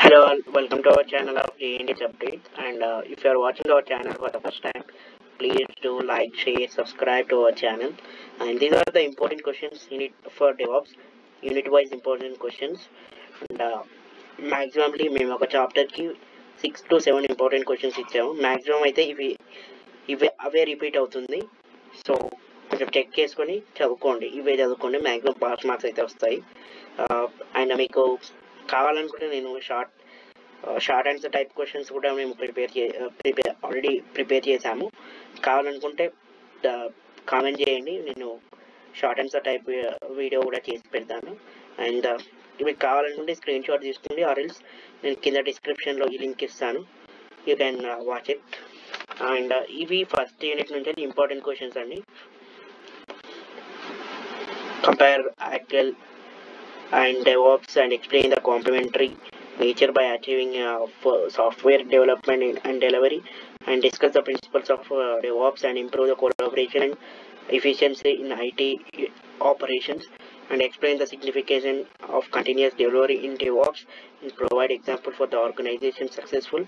Hello all, welcome to our channel of GND's Update. And if you are watching our channel for the first time, please do like, share, subscribe to our channel. And these are the important questions you need for DevOps, unit-wise important questions. And maximally మేము ఒక చాప్టర్కి 6 to 7 important questions ఇచ్చాము. Maximum అయితే అవే repeat అవుతుంది. So కొంచెం check చేసుకొని చదువుకోండి, ఇవే చదువుకోండి, మ్యాక్సిమం పాస్ మార్క్స్ అయితే వస్తాయి. అండ్ మీకు కావాలనుకుంటే నేను షార్ట్ ఆన్సర్ టైప్ క్వశ్చన్స్ కూడా మేము ఆల్రెడీ ప్రిపేర్ చేశాము. కావాలనుకుంటే కామెంట్ చేయండి, నేను షార్ట్ ఆన్సర్ టైప్ వీడియో కూడా చేసి పెడతాను. అండ్ మీకు కావాలనుకుంటే స్క్రీన్ షాట్ తీసుకోండి, ఆర్ఎల్స్ నేను కింద డిస్క్రిప్షన్లో ఈ లింక్ ఇస్తాను, you can watch it. And ఇవి ఫస్ట్ యూనిట్ నుంచి ఇంపార్టెంట్ క్వశ్చన్స్ అండి. Compare actual and DevOps and explain the complementary nature by achieving software development and delivery, and discuss the principles of DevOps and improve the collaboration and efficiency in IT operations, and explain the significance of continuous delivery in DevOps and provide example for the organization successful,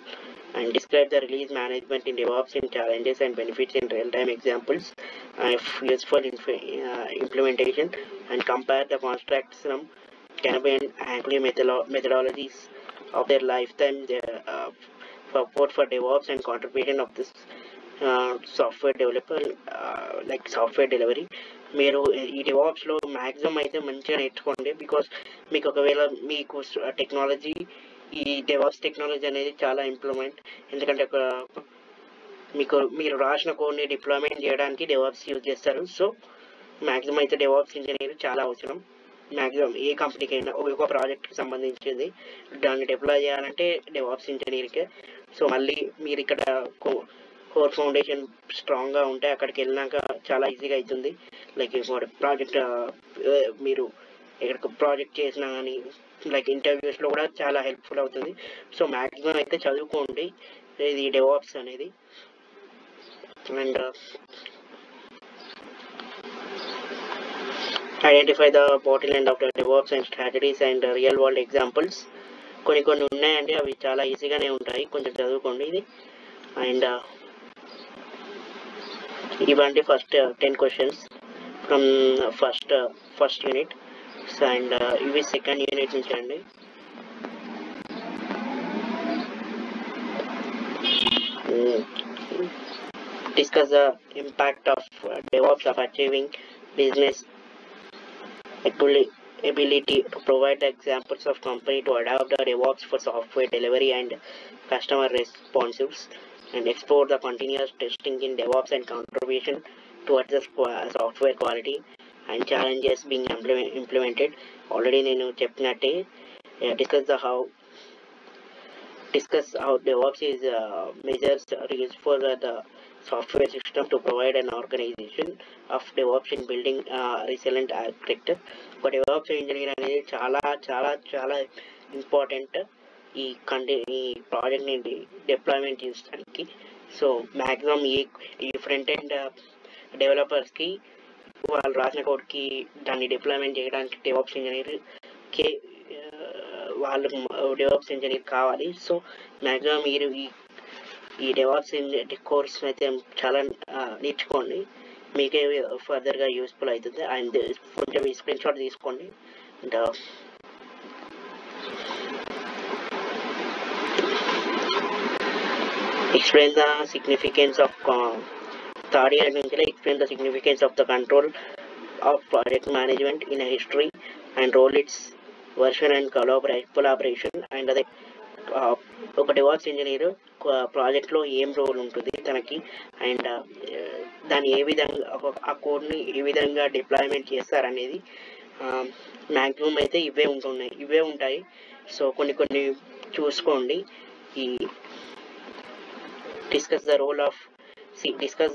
and describe the release management in DevOps and challenges and benefits in real-time examples of useful implementation, and compare the constructs from Kanban Agile methodologies of their lifetime, their support for DevOps and contribution of this software developer like software delivery. మీరు ఈ DevOpsలో maximum అయితే మంచిగా నేర్చుకోండి, because మీకు ఒకవేళ మీకు technology ఈ DevOps technology అనేది చాలా ఇంప్లిమెంట్, ఎందుకంటే మీరు రాసిన కోడ్ని డిప్లాయ్మెంట్ చేయడానికి DevOps యూజ్ చేస్తారు. సో మ్యాక్సిమం అయితే DevOps ఇంజనీర్ చాలా అవసరం. మ్యాక్సిమం ఏ కంపెనీకి అయినా ఒక ప్రాజెక్ట్కి సంబంధించింది దాన్ని డిప్లాయ్ చేయాలంటే DevOps ఇంజనీర్కే. సో మళ్ళీ మీరు ఇక్కడ కోర్ ఫౌండేషన్ స్ట్రాంగ్గా ఉంటే అక్కడికి వెళ్ళినాక చాలా ఈజీగా అవుతుంది. లైక్ ప్రాజెక్ట్ మీరు ఇక్కడ ప్రాజెక్ట్ చేసినా కానీ లైక్ ఇంటర్వ్యూస్లో కూడా చాలా హెల్ప్ఫుల్ అవుతుంది. సో మ్యాక్సిమం అయితే చదువుకోండి ఇది DevOps అనేది. And identify the bottleneck of the DevOps and strategies and real world examples. కొన్ని ఉన్నాయండి, అవి చాలా ఈజీగానే ఉంటాయి, కొంచెం చదువుకోండి ఇది. అండ్ ఇవండి first 10 questions from first unit. And ఇవి సెకండ్ యూనిట్ నుంచి అండి. Discuss the impact of DevOps of achieving business ability to provide examples of company to adopt the DevOps for software delivery and customer responsives, and explore the continuous testing in DevOps and contribution towards the software quality and challenges being implemented. Already నేను చెప్పినట్టే discuss how DevOps is measures are used for the software system to provide an organization of DevOps in building resilient architecture. ఒక DevOps engineer అనేది చాలా చాలా చాలా important ఈ ప్రాజెక్ట్ని deployment చేయడానికి. సో మ్యాక్సిమం ఈ ఫ్రంట్ ఎండ్ డెవలపర్స్కి వాళ్ళు రాసిన కోడ్కి దాన్ని డిప్లాయ్మెంట్ చేయడానికి DevOps ఇంజనీర్కి వాళ్ళు DevOps ఇంజనీర్ కావాలి. సో మ్యాక్సిమం మీరు ఈ DevOps కోర్స్ అయితే చాలా నేర్చుకోండి, మీకే ఫర్దర్గా యూస్ఫుల్ అవుతుంది. అండ్ కొంచెం ఈ స్క్రీన్ షాట్ తీసుకోండి. And explain the significance of third year నుంచి explain the significance of the control of project management in a history and role its version and collaboration. And అదే ఒక DevOps ఇంజనీర్ ప్రాజెక్ట్లో ఏం role ఉంటుంది తనకి, and దాన్ని ఏ విధంగా ఆ కోడ్ని ఏ విధంగా డిప్లాయ్మెంట్ చేస్తారనేది మ్యాక్సిమం అయితే ఇవే ఉంటాయి. సో కొన్ని చూసుకోండి. ఈ discuss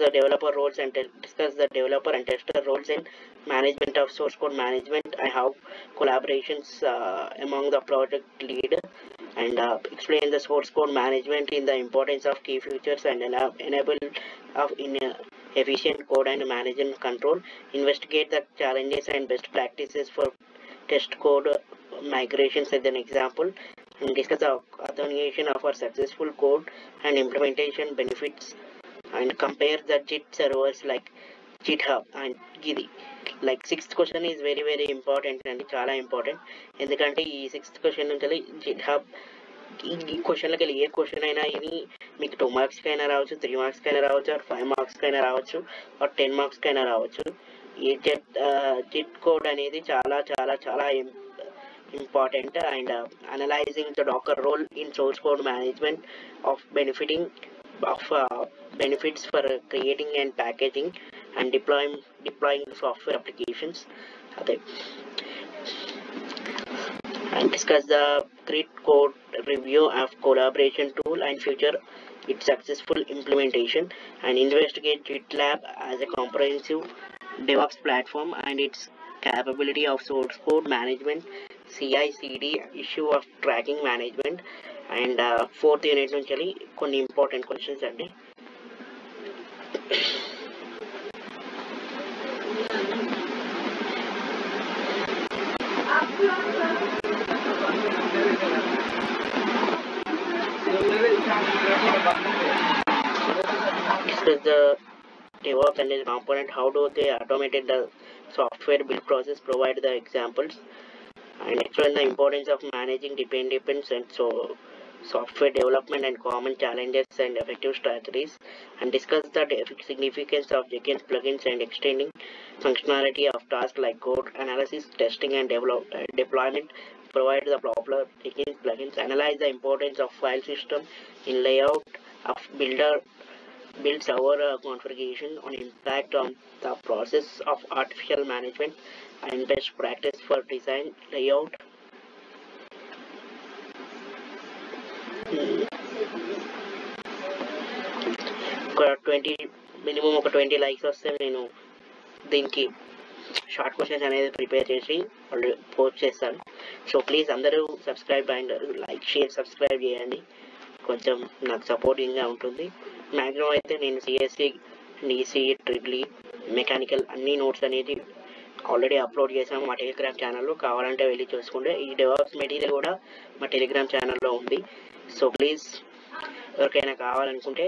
the developer roles and discuss the developer and tester roles in management of source code management. I have collaborations among the project lead, and explain the source code management in the importance of key features and enable of efficient code and management control. Investigate the challenges and best practices for test code migrations as an example, and discuss the authentication of our successful code and implementation benefits, and compare the JIT servers like GitHub and Gidi. Like sixth question is very very important అండి, చాలా important. ఎందుకంటే ఈ sixth question నుంచి జిట్హబ్ ఈ క్వశ్చన్లకి వెళ్ళి ఏ question అయినా ఇది మీకు 2 మార్క్స్కి అయినా రావచ్చు, 3 మార్క్స్కి అయినా రావచ్చు, ఆర్ 5 మార్క్స్కి అయినా రావచ్చు, ఆర్ 10 మార్క్స్కి అయినా రావచ్చు. ఈ జిట్ కోడ్ అనేది చాలా చాలా చాలా important, and analyzing the Docker role in source code management of benefits for creating and packaging and deploying software applications. Okay. And discuss the Git code review of collaboration tool and future its successful implementation, and investigate GitLab as a comprehensive DevOps platform and its capability of source code management, CI/CD, issue of tracking management. And fourth unit నుంచి కొన్ని important questions అండి. Discuss the DevOps and its component. How do they automated the software build process? Provide the examples and explain the importance of managing dependence and software development and common challenges and effective strategies, and discuss the significance of Jenkins plugins and extending functionality of tasks like code analysis, testing, and deployment. Provide the popular Jenkins plugins. Analyze the importance of file system in layout of build server configuration on impact on the process of artificial management and best practice for design layout. Minimum ఒక 20 likes వస్తే నేను దీనికి short questions అనేది prepare చేసి వాళ్ళు post చేస్తాను. So please అందరూ subscribe and like share subscribe చేయండి, కొంచెం నాకు సపోర్టింగ్గా ఉంటుంది. మ్యాక్సిమం అయితే నేను CSC, EC, triple E, mechanical అన్ని నోట్స్ అనేది ఆల్రెడీ అప్లోడ్ చేసాము మా టెలిగ్రామ్ ఛానల్లో. కావాలంటే వెళ్ళి చూసుకుంటే ఈ డెవాప్స్ మెటీరియల్ కూడా మా టెలిగ్రామ్ ఛానల్లో ఉంది. సో ప్లీజ్ ఎవరికైనా కావాలనుకుంటే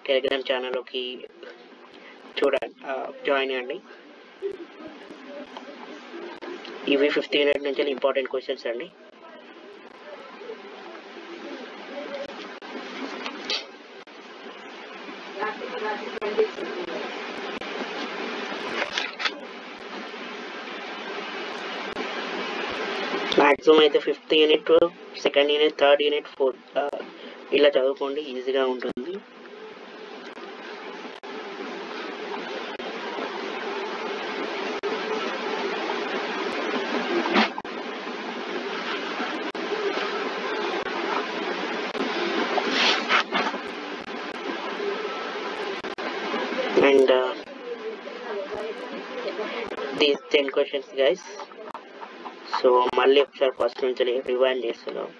టెలిగ్రామ్ ఛానల్లోకి చూడండి, జాయిన్ అవ్వండి. ఇవి 5th యూనిట్ నుంచి ఇంపార్టెంట్ క్వశ్చన్స్ అండి. మ్యాక్సిమం అయితే 5th unit, 2nd unit, 3rd unit, 4th ఇలా చదువుకోండి, ఈజీగా ఉంటుంది. And these 10 questions guys. So మళ్ళీ ఒకసారి ఫస్ట్ నుంచి రివైండ్ చేస్తున్నాం.